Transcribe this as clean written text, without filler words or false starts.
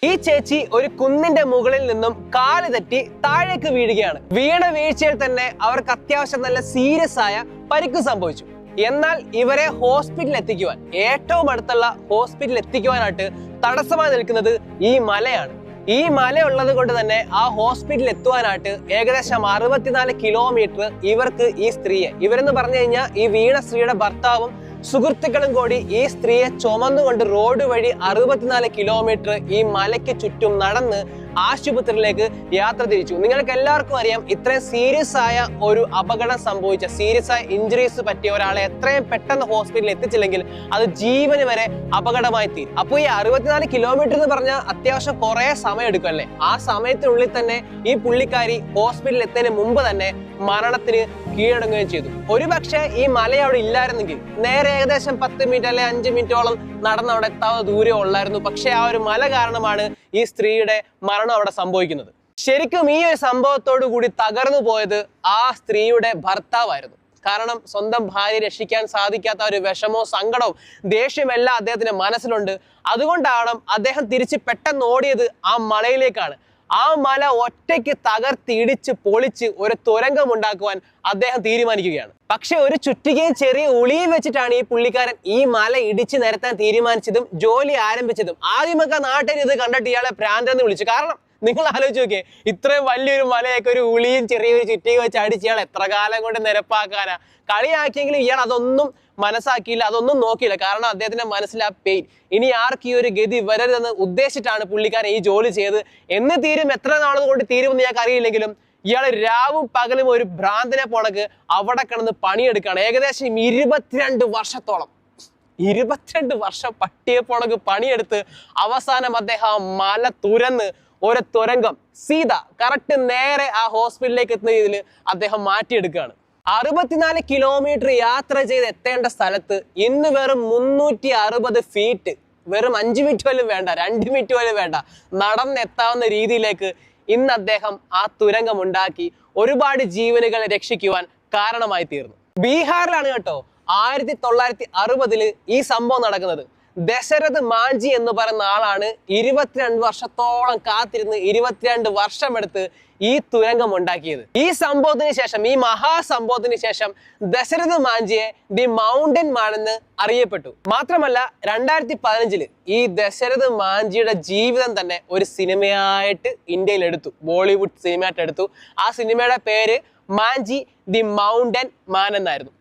ഈ ചേച്ചി ഒരു കുന്നിന്റെ മുകളിൽ നിന്നും കാല് തെറ്റി താഴേക്ക് വീഴുകയാണ്. വീണ വീഴ്ചയിൽ തന്നെ അവർക്ക് അത്യാവശ്യം നല്ല സീരിയസ് ആയ പരിക്ക് സംഭവിച്ചു. എന്നാൽ ഇവരെ ഹോസ്പിറ്റലിൽ എത്തിക്കുവാൻ, ഏറ്റവും അടുത്തുള്ള ഹോസ്പിറ്റലിൽ എത്തിക്കുവാനായിട്ട് തടസ്സമായി നിൽക്കുന്നത് ഈ മലയാണ്. ഈ മല ഉള്ളത് കൊണ്ട് തന്നെ ആ ഹോസ്പിറ്റലിൽ എത്തുവാനായിട്ട് ഏകദേശം 64 കിലോമീറ്റർ ഇവർക്ക് ഈ സ്ത്രീയെ, ഇവരെന്ന് പറഞ്ഞു കഴിഞ്ഞാൽ ഈ വീണ സ്ത്രീയുടെ ഭർത്താവും സുഹൃത്തുക്കളും കൂടി ഈ സ്ത്രീയെ ചുമന്നുകൊണ്ട് റോഡ് വഴി 64 കിലോമീറ്റർ ഈ മലയ്ക്ക് ചുറ്റും നടന്ന് ആശുപത്രിയിലേക്ക് യാത്ര തിരിച്ചു. നിങ്ങൾക്ക് എല്ലാവർക്കും അറിയാം, ഇത്രയും സീരിയസ് ആയ ഒരു അപകടം സംഭവിച്ച, സീരിയസ് ആയ ഇഞ്ചുറീസ് പറ്റിയ ഒരാളെ എത്രയും പെട്ടെന്ന് ഹോസ്പിറ്റലിൽ എത്തിച്ചില്ലെങ്കിൽ അത് ജീവന് വരെ അപകടമായി തീരും. അപ്പോൾ ഈ 64 കിലോമീറ്റർ എന്ന് പറഞ്ഞാൽ അത്യാവശ്യം കുറെ സമയം എടുക്കും അല്ലേ? ആ സമയത്തിനുള്ളിൽ തന്നെ ഈ പുള്ളിക്കാരി ഹോസ്പിറ്റലിൽ എത്തുന്നതിന് മുമ്പ് തന്നെ മരണത്തിന് കീഴടങ്ങുകയും ചെയ്തു. ഒരുപക്ഷെ ഈ മല അവിടെ ഇല്ലായിരുന്നെങ്കിൽ നേരെ ഏകദേശം 10 മിനിറ്റ് അല്ലെ 5 മിനിറ്റോളം നടന്ന് അവിടെ എത്താവുന്ന ദൂരം ഉള്ളായിരുന്നു. പക്ഷെ ആ ഒരു മല കാരണമാണ് ഈ സ്ത്രീയുടെ മരണം അവിടെ സംഭവിക്കുന്നത്. ശരിക്കും ഈ ഒരു സംഭവത്തോടു കൂടി തകർന്നു പോയത് ആ സ്ത്രീയുടെ ഭർത്താവായിരുന്നു. കാരണം സ്വന്തം ഭാര്യയെ രക്ഷിക്കാൻ സാധിക്കാത്ത ഒരു വിഷമവും സങ്കടവും ദേഷ്യമെല്ലാം അദ്ദേഹത്തിന്റെ മനസ്സിലുണ്ട്. അതുകൊണ്ടാണ് അദ്ദേഹം തിരിച്ച് പെട്ടെന്ന് ഓടിയത് ആ മലയിലേക്കാണ്. ആ മല ഒറ്റയ്ക്ക് തകർത്തിടിച്ച് പൊളിച്ച് ഒരു തുരങ്കം ഉണ്ടാക്കുവാൻ അദ്ദേഹം തീരുമാനിക്കുകയാണ്. പക്ഷെ ഒരു ചുറ്റികയും ചെറിയ ഉളിയും വെച്ചിട്ടാണ് ഈ പുള്ളിക്കാരൻ ഈ മല ഇടിച്ചു നിരത്താൻ തീരുമാനിച്ചതും ജോലി ആരംഭിച്ചതും. ആദ്യമൊക്കെ നാട്ടിൽ ഇത് കണ്ടിട്ട് ഇയാളെ ഭ്രാന്തെന്ന് വിളിച്ചു. കാരണം നിങ്ങൾ ആലോചിച്ച് നോക്കിയേ, ഇത്രയും വലിയൊരു മലയൊക്കെ ഒരു ഉളിയും ചെറിയൊരു ചുറ്റിയും വെച്ച് അടിച്ച് ഇയാൾ എത്ര കാലം കൊണ്ട് നിരപ്പാക്കാനാ? കളിയാക്കിയെങ്കിലും ഇയാൾ അതൊന്നും മനസ്സാക്കിയില്ല, അതൊന്നും നോക്കിയില്ല. കാരണം അദ്ദേഹത്തിന്റെ മനസ്സിൽ ആ പെയിൻ, ഇനി ആർക്ക് ഈ ഒരു ഗതി വരരുതെന്ന് ഉദ്ദേശിച്ചിട്ടാണ് പുള്ളിക്കാരൻ ഈ ജോലി ചെയ്ത്. എന്ന് തീരും, എത്ര നാളുകൾ കൊണ്ട് തീരുമെന്ന് ഞങ്ങൾക്ക് അറിയില്ലെങ്കിലും ഇയാൾ രാവും പകലും ഒരു ഭ്രാന്തനെ പോണക്ക് അവിടെ കിടന്ന് പണിയെടുക്കുകയാണ്. ഏകദേശം 22 വർഷത്തോളം, 22 വർഷം പട്ടിയെ പോണക്ക് പണിയെടുത്ത് അവസാനം അദ്ദേഹം മല തുരന്ന് ഒരു തുരങ്കം സീത കറക്റ്റ് നേരെ ആ ഹോസ്പിറ്റലിലേക്ക് എത്തുന്ന രീതിയിൽ അദ്ദേഹം മാറ്റിയെടുക്കുകയാണ്. 64 കിലോമീറ്റർ യാത്ര ചെയ്ത് എത്തേണ്ട സ്ഥലത്ത് ഇന്ന് വെറും 360 ഫീറ്റ്, വെറും 5 മിനിറ്റ് പോലും വേണ്ട, 2 മിനിറ്റ് പോലും വേണ്ട, നടന്നെത്താവുന്ന രീതിയിലേക്ക് ഇന്ന് അദ്ദേഹം ആ തുരങ്കം ഉണ്ടാക്കി ഒരുപാട് ജീവനുകളെ രക്ഷിക്കുവാൻ കാരണമായി തീർന്നു. ബീഹാറിലാണ് കേട്ടോ 1960 ഈ സംഭവം നടക്കുന്നത്. ദശരഥ് മാഞ്ചി എന്ന് പറയുന്ന ആളാണ് 22 വർഷത്തോളം കാത്തിരുന്ന് 22 വർഷമെടുത്ത് ഈ തുരങ്കം ഉണ്ടാക്കിയത്. ഈ സംഭവത്തിന് ശേഷം, ഈ മഹാസംഭവത്തിന് ശേഷം ദശരഥ് മാഞ്ചിയെ ദി മൗണ്ടൻ മാൻ എന്ന് അറിയപ്പെട്ടു. മാത്രമല്ല 2015 ഈ ദശരഥ് മാഞ്ചിയുടെ ജീവിതം തന്നെ ഒരു സിനിമയായിട്ട് ഇന്ത്യയിൽ എടുത്തു, ബോളിവുഡ് സിനിമയായിട്ട് എടുത്തു. ആ സിനിമയുടെ പേര് മാഞ്ചി ദി മൗണ്ടൻ മാൻ എന്നായിരുന്നു.